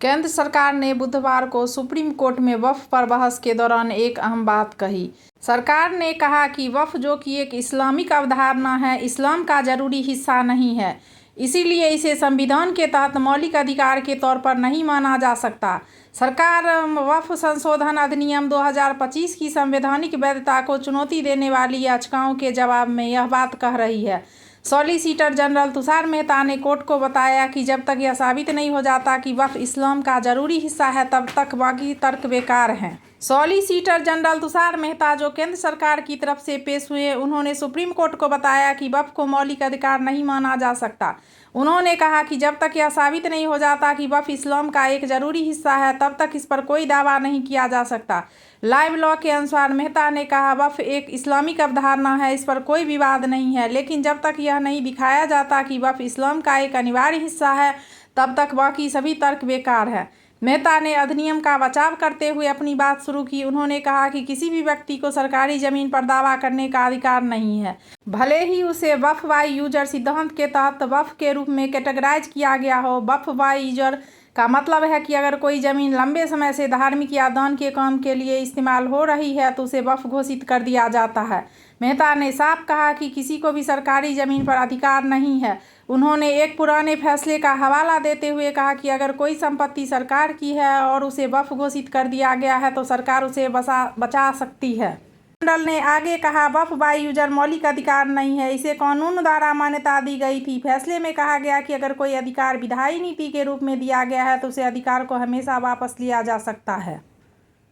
केंद्र सरकार ने बुधवार को सुप्रीम कोर्ट में वक्फ पर बहस के दौरान एक अहम बात कही। सरकार ने कहा कि वक्फ, जो कि एक इस्लामिक अवधारणा है, इस्लाम का जरूरी हिस्सा नहीं है, इसीलिए इसे संविधान के तहत मौलिक अधिकार के तौर पर नहीं माना जा सकता। सरकार वक्फ संशोधन अधिनियम 2025 की संवैधानिक वैधता को चुनौती देने वाली याचिकाओं के जवाब में यह बात कह रही है। सॉलिसिटर जनरल तुषार मेहता ने कोर्ट को बताया कि जब तक यह साबित नहीं हो जाता कि वक्फ इस्लाम का जरूरी हिस्सा है, तब तक बाकी तर्क बेकार हैं। सॉलिसिटर जनरल तुषार मेहता, जो केंद्र सरकार की तरफ से पेश हुए, उन्होंने सुप्रीम कोर्ट को बताया कि वक्फ को मौलिक अधिकार नहीं माना जा सकता। उन्होंने कहा कि जब तक यह साबित नहीं हो जाता कि वक्फ इस्लाम का एक जरूरी हिस्सा है, तब तक इस पर कोई दावा नहीं किया जा सकता। लाइव लॉ के अनुसार मेहता ने कहा, वक्फ एक इस्लामिक अवधारणा है, इस पर कोई विवाद नहीं है, लेकिन जब तक यह नहीं दिखाया जाता कि वक्फ इस्लाम का एक अनिवार्य हिस्सा है, तब तक बाकी सभी तर्क बेकार है। मेहता ने अधिनियम का बचाव करते हुए अपनी बात शुरू की। उन्होंने कहा कि किसी भी व्यक्ति को सरकारी जमीन पर दावा करने का अधिकार नहीं है, भले ही उसे वक्फ बाय यूजर सिद्धांत के तहत वक्फ के रूप में कैटेगराइज किया गया हो। वक्फ बाय यूजर का मतलब है कि अगर कोई जमीन लंबे समय से धार्मिक या दान के काम के लिए इस्तेमाल हो रही है, तो उसे वक्फ घोषित कर दिया जाता है। मेहता ने साफ कहा कि किसी को भी सरकारी जमीन पर अधिकार नहीं है। उन्होंने एक पुराने फैसले का हवाला देते हुए कहा कि अगर कोई संपत्ति सरकार की है और उसे वक्फ घोषित कर दिया गया है, तो सरकार उसे बचा सकती है। मंडल ने आगे कहा, वक्फ बाय यूजर मौलिक अधिकार नहीं है, इसे कानून द्वारा मान्यता दी गई थी। फैसले में कहा गया कि अगर कोई अधिकार विधायी नीति के रूप में दिया गया है, तो उसे अधिकार को हमेशा वापस लिया जा सकता है।